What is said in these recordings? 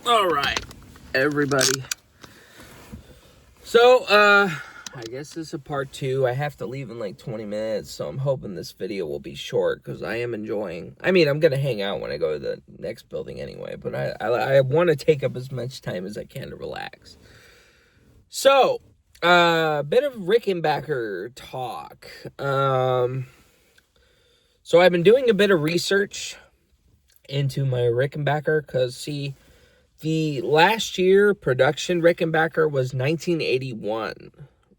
All right, everybody. So, I guess this is a part 2. I have to leave in like 20 minutes, so I'm hoping this video will be short because I am enjoying. I mean, I'm gonna hang out when I go to the next building anyway, but I want to take up as much time as I can to relax. So, bit of Rickenbacker talk. So I've been doing a bit of research into my Rickenbacker because see. The last year production Rickenbacker was 1981,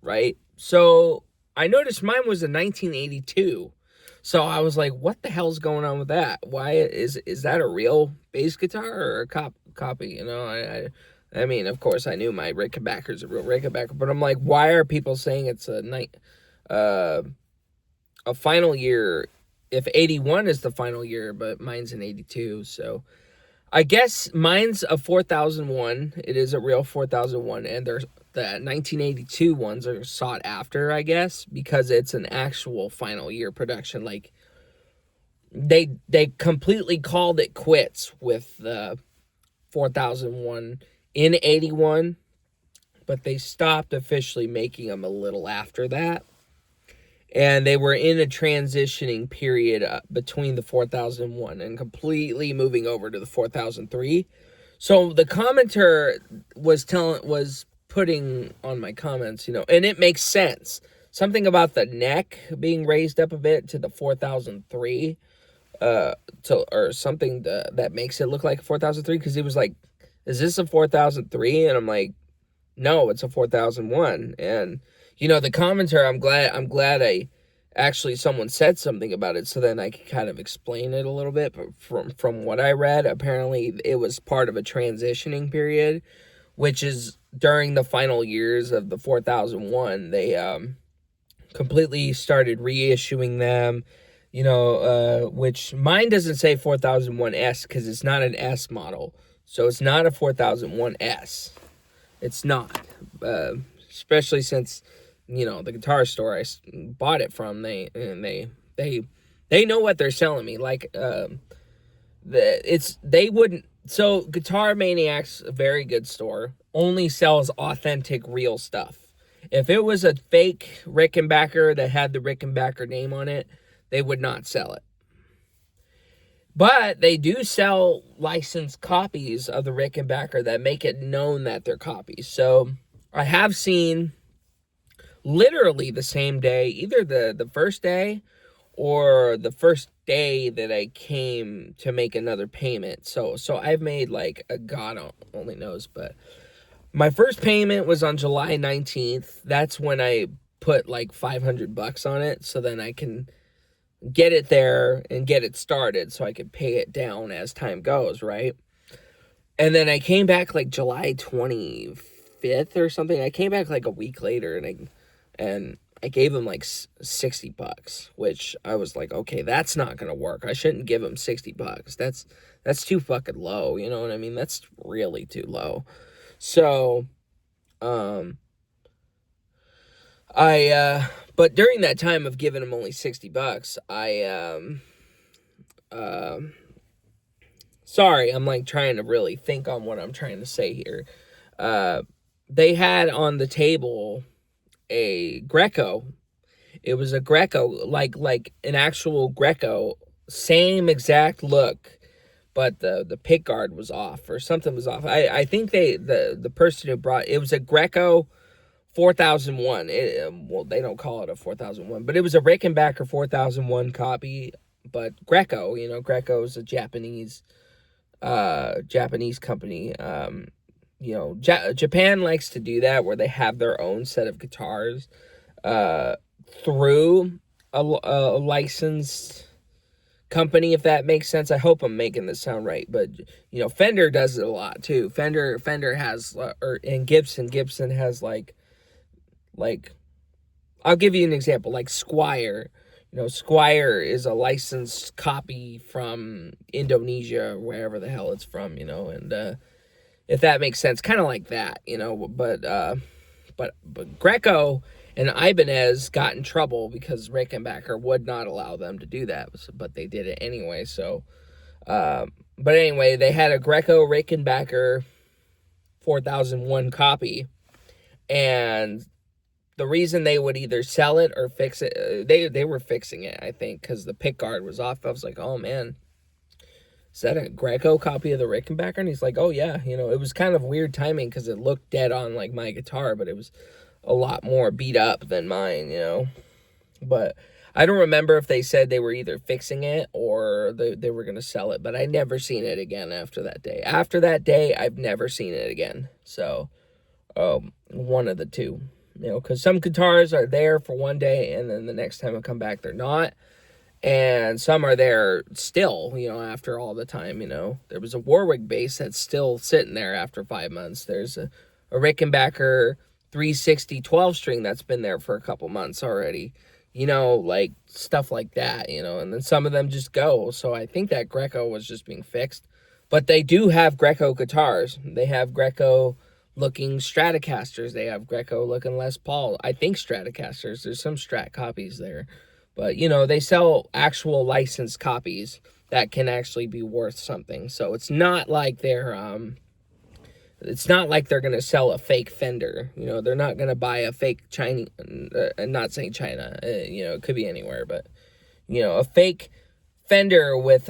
right? So I noticed mine was a 1982. So I was like, what the hell's going on with that? Why is that a real bass guitar or a copy? You know, I mean, of course I knew my Rickenbacker's a real Rickenbacker, but I'm like, why are people saying it's a final year if 81 is the final year, but mine's an 82, so I guess mine's a 4001. It is a real 4001, and the 1982 ones are sought after, I guess, because it's an actual final year production. Like they completely called it quits with the 4001 in 81, but they stopped officially making them a little after that. And they were in a transitioning period between the 4001 and completely moving over to the 4003. So the commenter was putting on my comments, you know, and it makes sense. Something about the neck being raised up a bit to the 4003, or something that makes it look like a 4003. Because he was like, "Is this a 4003?" And I'm like, "No, it's a 4001." And you know, the commenter, I'm glad someone said something about it, so then I could kind of explain it a little bit. But from what I read, apparently it was part of a transitioning period, which is during the final years of the 4001, they completely started reissuing them, you know, which mine doesn't say 4001S because it's not an S model. So it's not a 4001S. It's not. Especially since, you know, the guitar store I bought it from, they know what they're selling me. Like, they wouldn't. So Guitar Maniac's a very good store, only sells authentic, real stuff. If it was a fake Rickenbacker that had the Rickenbacker name on it, they would not sell it. But they do sell licensed copies of the Rickenbacker that make it known that they're copies. So I have seen literally the same day, either the first day or the first day that I came to make another payment. So I've made like a God only knows, but my first payment was on July 19th. That's when I put like $500 on it, so then I can get it there and get it started so I can pay it down as time goes, right? And then I came back like July 25th or something. I came back like a week later, and I gave him like $60, which I was like, okay, that's not gonna work. I shouldn't give him $60. That's too fucking low. You know what I mean? That's really too low. So, but during that time of giving him only $60, sorry, I'm like trying to really think on what I'm trying to say here. They had on the table a Greco. It was a Greco, like an actual Greco, same exact look, but the pick guard was off or something was off. I think the person who brought it was a Greco 4001. Well, they don't call it a 4001, but it was a Rickenbacker 4001 copy. But Greco, you know, Greco is a Japanese company. You know, Japan likes to do that where they have their own set of guitars through a licensed company, if that makes sense. I hope I'm making this sound right, but you know, Fender does it a lot too. Fender has, and Gibson has like I'll give you an example, like Squier. You know, Squier is a licensed copy from Indonesia or wherever the hell it's from, you know, and if that makes sense, kind of like that, you know, but Greco and Ibanez got in trouble because Rickenbacker would not allow them to do that, but they did it anyway. So, but anyway, they had a Greco Rickenbacker 4001 copy. And the reason they would either sell it or fix it, they were fixing it, I think, because the pick guard was off. I was like, oh man, is that a Greco copy of the Rickenbacker? And he's like, oh yeah. It was kind of weird timing because it looked dead on like my guitar, but it was a lot more beat up than mine. But I don't remember if they said they were either fixing it or they were going to sell it, but I never seen it again after that day. After that day, I've never seen it again. So, one of the two, because some guitars are there for one day and then the next time I come back, they're not. And some are there still, after all the time, There was a Warwick bass that's still sitting there after 5 months. There's a Rickenbacker 360 12-string that's been there for a couple months already. Like stuff like that, and then some of them just go. So I think that Greco was just being fixed. But they do have Greco guitars. They have Greco-looking Stratocasters. They have Greco-looking Les Paul. I think Stratocasters. There's some Strat copies there. But, they sell actual licensed copies that can actually be worth something. So it's not like they're going to sell a fake Fender. They're not going to buy a fake Chinese, not saying China, it could be anywhere, but, a fake Fender with,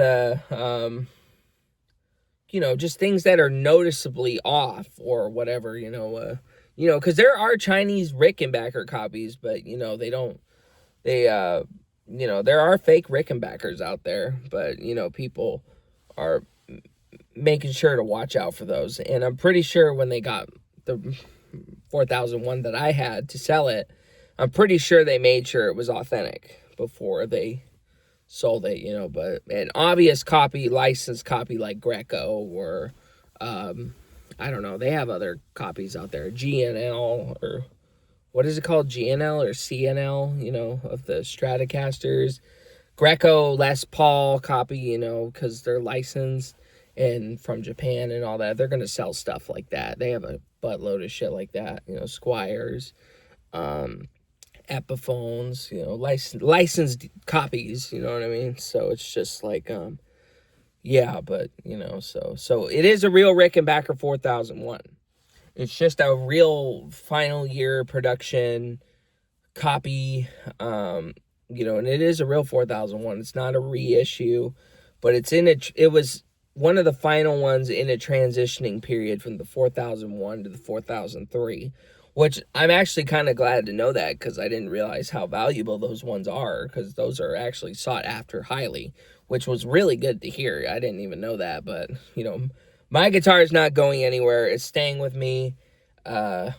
just things that are noticeably off or whatever, because there are Chinese Rickenbacker copies, but, there are fake Rickenbackers out there, but, people are making sure to watch out for those. And I'm pretty sure when they got the 4001 that I had to sell it, I'm pretty sure they made sure it was authentic before they sold it, but an obvious copy, licensed copy like Greco or, I don't know, they have other copies out there, GNL or what is it called, GNL or CNL, of the Stratocasters, Greco Les Paul copy, because they're licensed and from Japan and all that. They're going to sell stuff like that. They have a buttload of shit like that, Squires, Epiphones, licensed copies, you know what I mean? So it's just like, yeah, but, so it is a real Rickenbacker 4001. It's just a real final year production copy, and it is a real 4001. It's not a reissue, but it was one of the final ones in a transitioning period from the 4001 to the 4003, which I'm actually kind of glad to know that because I didn't realize how valuable those ones are, because those are actually sought after highly, which was really good to hear. I didn't even know that, but, my guitar is not going anywhere. It's staying with me, and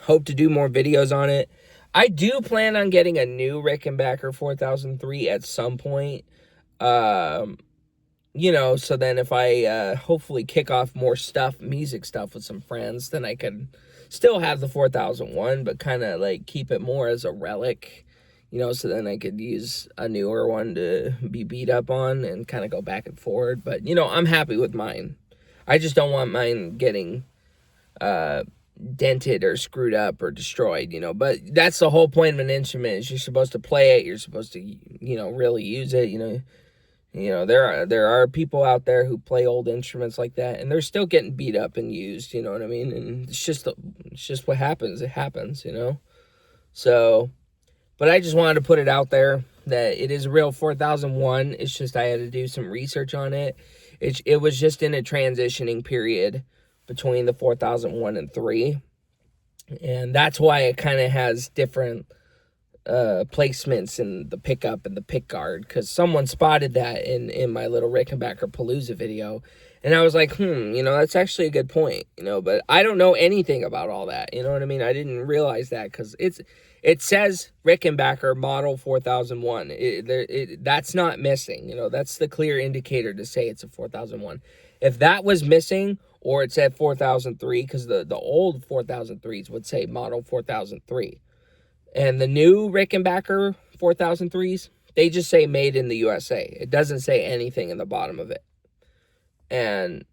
hope to do more videos on it. I do plan on getting a new Rickenbacker 4003 at some point. So then if I hopefully kick off more music stuff with some friends, then I could still have the 4001, but kind of like keep it more as a relic, so then I could use a newer one to be beat up on and kind of go back and forward. But, I'm happy with mine. I just don't want mine getting dented or screwed up or destroyed, But that's the whole point of an instrument is you're supposed to play it. You're supposed to, really use it, there are people out there who play old instruments like that, and they're still getting beat up and used, you know what I mean? And it's just what happens. It happens, So, but I just wanted to put it out there that it is a real 4001. It's just I had to do some research on it. It was just in a transitioning period between the 4001 and 3. And that's why it kind of has different placements in the pickup and the pick guard, because someone spotted that in my little Rickenbacker Palooza video, and I was like, that's actually a good point, but I don't know anything about all that, you know what I mean? I didn't realize that because it says Rickenbacker model 4001. That's not missing, that's the clear indicator to say it's a 4001. If that was missing, or it said 4003, because the old 4003s would say model 4003. And the new Rickenbacker 4003s, they just say made in the USA. It doesn't say anything in the bottom of it. And,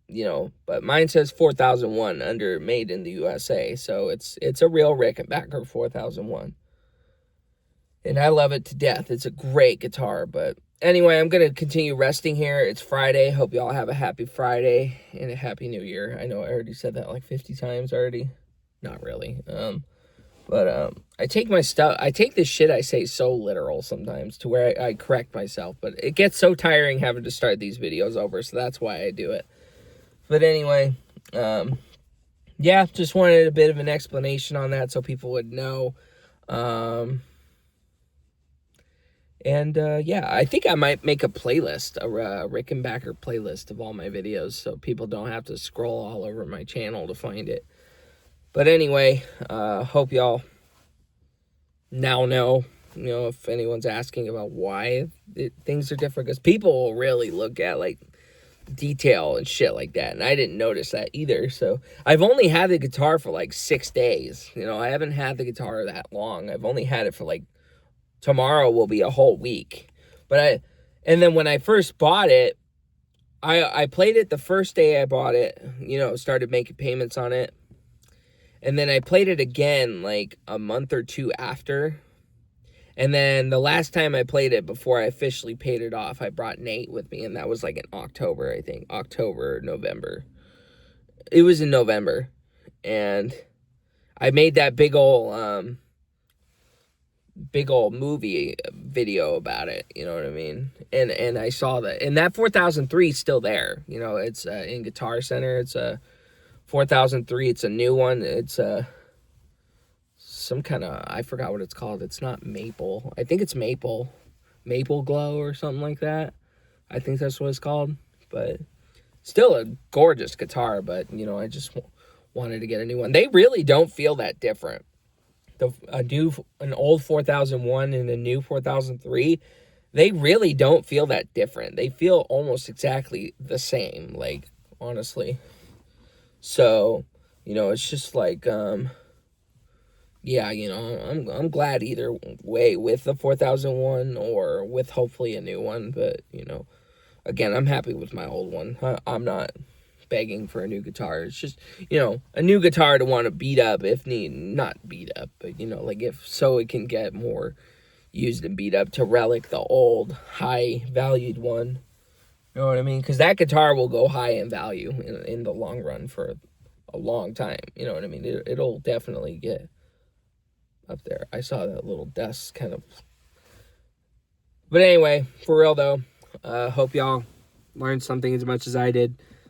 but mine says 4001 under made in the USA. So it's a real Rickenbacker 4001. And I love it to death. It's a great guitar, but anyway, I'm going to continue resting here. It's Friday. Hope y'all have a happy Friday and a happy new year. I know I already said that like 50 times already. Not really. But I take this shit I say so literal sometimes to where I correct myself. But it gets so tiring having to start these videos over, so that's why I do it. But anyway, yeah, just wanted a bit of an explanation on that so people would know. Yeah, I think I might make a playlist, a Rickenbacker playlist of all my videos so people don't have to scroll all over my channel to find it. But anyway, hope y'all now know, if anyone's asking about why things are different, because people will really look at like detail and shit like that, and I didn't notice that either. So I've only had the guitar for like 6 days. I haven't had the guitar that long. I've only had it for like, tomorrow will be a whole week. And then when I first bought it, I played it the first day I bought it, started making payments on it. And then I played it again like a month or two after. And then the last time I played it before I officially paid it off, I brought Nate with me, and that was like in October, I think. October, November. It was in November. And I made that big old movie video about it, you know what I mean? And I saw that. And that 4003 is still there. It's in Guitar Center. It's a 4003. It's a new one. It's some kind of, I forgot what it's called. It's not maple. I think it's maple glow or something like that. I think that's what it's called. But still a gorgeous guitar. But I just wanted to get a new one. They really don't feel that different. An old 4001 and a new 4003, they really don't feel that different. They feel almost exactly the same, like, honestly. So, it's just like, yeah, I'm glad either way with the 4001 or with hopefully a new one. But, again, I'm happy with my old one. I'm not begging for a new guitar. It's just, a new guitar to want to beat up if need, not beat up, but, like if so it can get more used and beat up to relic the old high valued one. You know what I mean? Because that guitar will go high in value in the long run for a long time. You know what I mean? It'll definitely get up there. I saw that little dust kind of. But anyway, for real though, hope y'all learned something as much as I did.